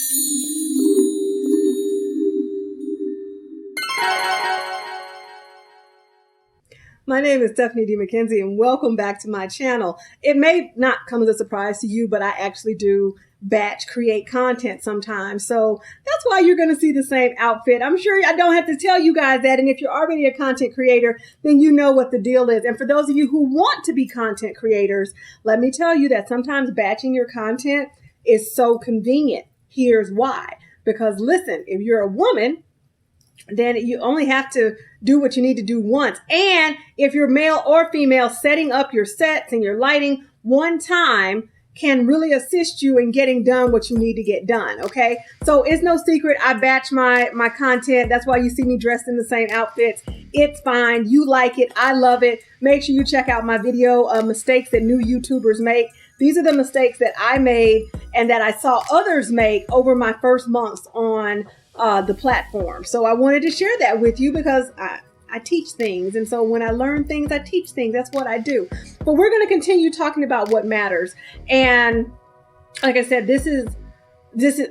My name is 𝘃𝗵𝗶𝗀, and welcome back to my channel. It may not come as a surprise to you, but I actually do batch create content sometimes. So that's why you're going to see the same outfit. I'm sure I don't have to tell you guys that. And if you're already a content creator, then you know what the deal is. And for those of you who want to be content creators, let me tell you that sometimes batching your content is so convenient. Here's why. Because listen, if you're a woman, then you only have to do what you need to do once. And if you're male or female, setting up your sets and your lighting one time can really assist you in getting done what you need to get done. Okay. So it's no secret. I batch my content. That's why you see me dressed in the same outfits. It's fine. You like it. I love it. Make sure you check out my video of mistakes that new YouTubers make. These are the mistakes that I made and that I saw others make over my first months on the platform. So I wanted to share that with you because I teach things. And so when I learn things, I teach things. That's what I do. But we're going to continue talking about what matters. And like I said, this is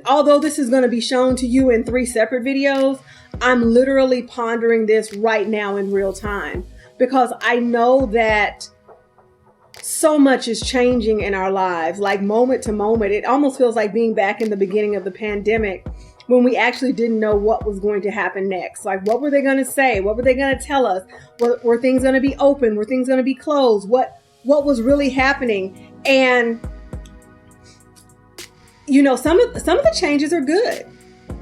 although this is going to be shown to you in 3 separate videos, I'm literally pondering this right now in real time because I know that so much is changing in our lives, like moment to moment. It almost feels like being back in the beginning of the pandemic when we actually didn't know what was going to happen next. Like, what were they going to say? What were they going to tell us? Were things going to be open? Were things going to be closed? What was really happening? And, you know, some of the changes are good.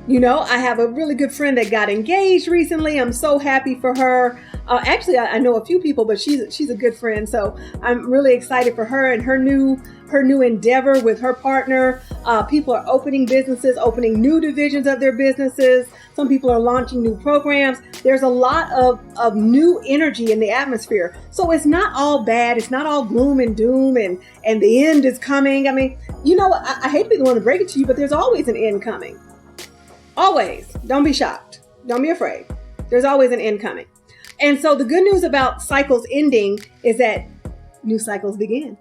You know, I have a really good friend that got engaged recently. I'm so happy for her. Actually, I know a few people, but she's a good friend. So I'm really excited for her and her new endeavor with her partner. People are opening businesses, opening new divisions of their businesses. Some people are launching new programs. There's a lot of new energy in the atmosphere. So it's not all bad. It's not all gloom and doom and the end is coming. I mean, you know, I hate to be the one to break it to you, but there's always an end coming. Always. Don't be shocked. Don't be afraid. There's always an end coming. And so the good news about cycles ending is that new cycles begin.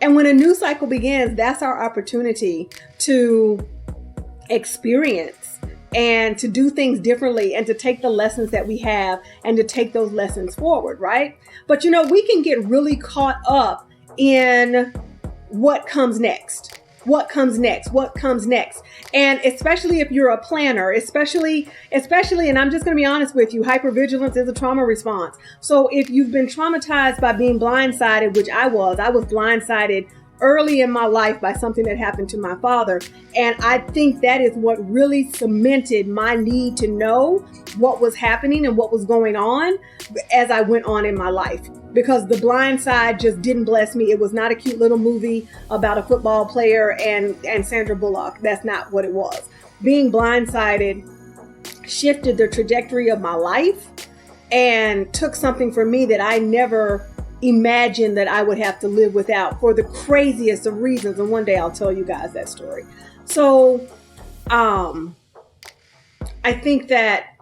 And when a new cycle begins, that's our opportunity to experience and to do things differently and to take the lessons that we have and to take those lessons forward, right? But, you know, we can get really caught up in what comes next. What comes next? What comes next? And especially if you're a planner, especially, and I'm just going to be honest with you, hypervigilance is a trauma response. So if you've been traumatized by being blindsided, which I was blindsided early in my life by something that happened to my father. And I think that is what really cemented my need to know what was happening and what was going on as I went on in my life. Because The Blind Side just didn't bless me. It was not a cute little movie about a football player and Sandra Bullock. That's not what it was. Being blindsided shifted the trajectory of my life and took something from me that I never imagined that I would have to live without for the craziest of reasons. And one day I'll tell you guys that story. So I think that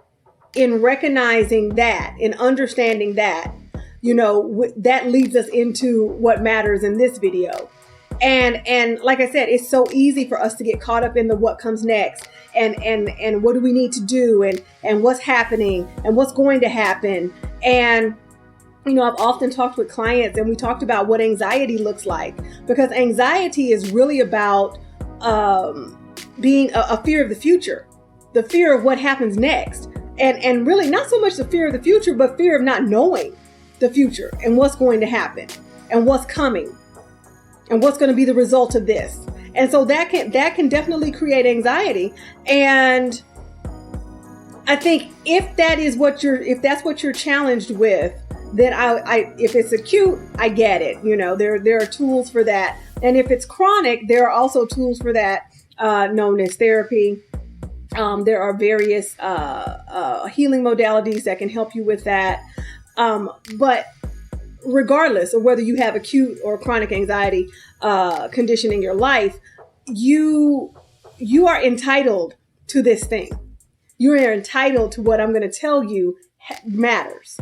in recognizing that, in understanding that, you know, that leads us into what matters in this video. And like I said, it's so easy for us to get caught up in the what comes next and what do we need to do and what's happening and what's going to happen. And, you know, I've often talked with clients and we talked about what anxiety looks like, because anxiety is really about being a fear of the future, the fear of what happens next. And really not so much the fear of the future, but fear of not knowing the future and what's going to happen and what's coming and what's going to be the result of this. And so that can definitely create anxiety. And I think if that's what you're challenged with, then if it's acute, I get it. You know, there are tools for that. And if it's chronic, there are also tools for that, known as therapy. There are various healing modalities that can help you with that. But regardless of whether you have acute or chronic anxiety condition in your life, you are entitled to this thing. You are entitled to what I'm going to tell you matters.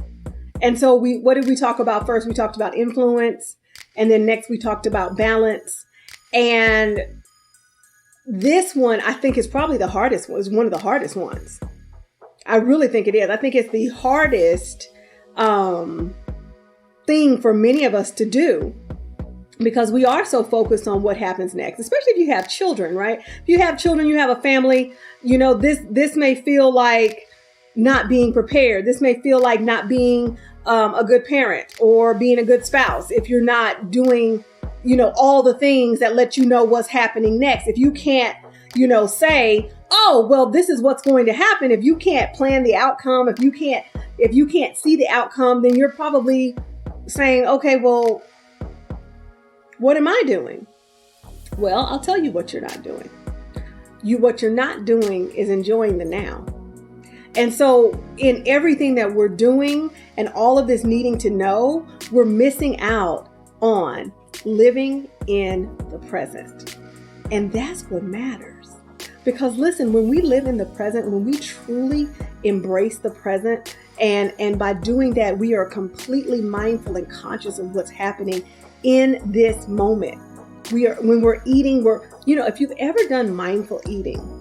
And so what did we talk about first? We talked about influence. And then next we talked about balance. And this one, I think, is probably the hardest one. It's one of the hardest ones. I really think it is. I think it's the hardest thing for many of us to do, because we are so focused on what happens next, especially if you have children, right? If you have children, you have a family, this may feel like not being prepared. This may feel like not being a good parent or being a good spouse if you're not doing, all the things that let you know what's happening next. If you can't, say, oh, well, this is what's going to happen. If you can't plan the outcome, if you can't see the outcome, then you're probably saying, okay, well, what am I doing? Well, I'll tell you what you're not doing. What you're not doing is enjoying the now. And so in everything that we're doing and all of this needing to know, we're missing out on living in the present. And that's what matters. Because listen, when we live in the present, when we truly embrace the present, and by doing that, we are completely mindful and conscious of what's happening in this moment. When we're eating, if you've ever done mindful eating,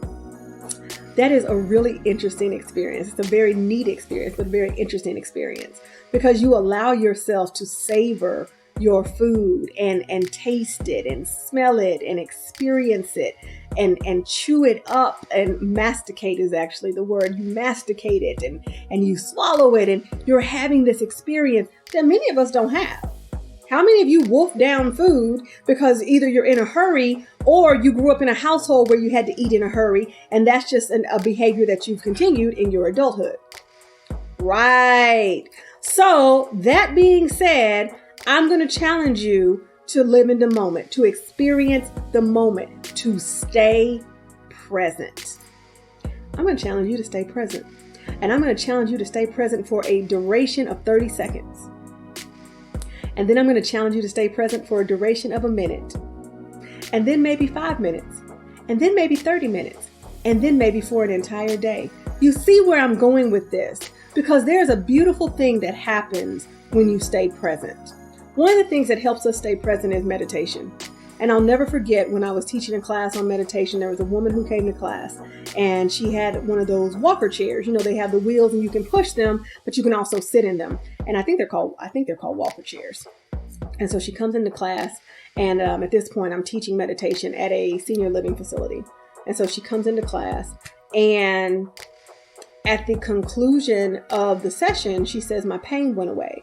that is a really interesting experience. It's a very neat experience, but a very interesting experience, because you allow yourself to savor your food and taste it and smell it and experience it and chew it up. And masticate is actually the word. You masticate it and you swallow it, and you're having this experience that many of us don't have. How many of you wolf down food because either you're in a hurry or you grew up in a household where you had to eat in a hurry, and that's just a behavior that you've continued in your adulthood? Right. So that being said, I'm going to challenge you to live in the moment, to experience the moment, to stay present. I'm going to challenge you to stay present. And I'm going to challenge you to stay present for a duration of 30 seconds. And then I'm going to challenge you to stay present for a duration of a minute. And then maybe 5 minutes. And then maybe 30 minutes. And then maybe for an entire day. You see where I'm going with this? Because there's a beautiful thing that happens when you stay present. One of the things that helps us stay present is meditation. And I'll never forget when I was teaching a class on meditation, there was a woman who came to class and she had one of those walker chairs. They have the wheels and you can push them, but you can also sit in them. And I think they're called walker chairs. And so she comes into class, and at this point I'm teaching meditation at a senior living facility. And so she comes into class, and at the conclusion of the session, she says, my pain went away.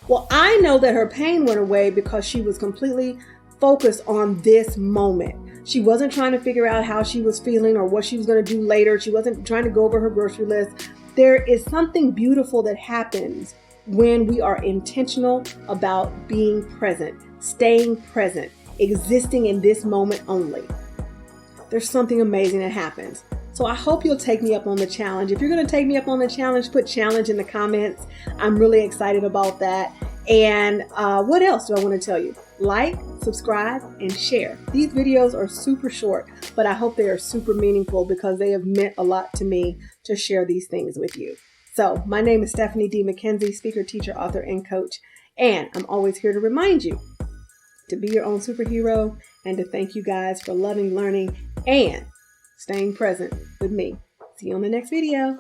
Well, I know that her pain went away because she was completely focused on this moment. She wasn't trying to figure out how she was feeling or what she was going to do later. She wasn't trying to go over her grocery list. There is something beautiful that happens when we are intentional about being present, staying present, existing in this moment only. There's something amazing that happens. So I hope you'll take me up on the challenge. If you're going to take me up on the challenge, put challenge in the comments. I'm really excited about that. And what else do I want to tell you? Like, subscribe, and share. These videos are super short, but I hope they are super meaningful because they have meant a lot to me to share these things with you. So my name is Stephanie D. McKenzie, speaker, teacher, author, and coach. And I'm always here to remind you to be your own superhero and to thank you guys for loving, learning, and staying present with me. See you on the next video.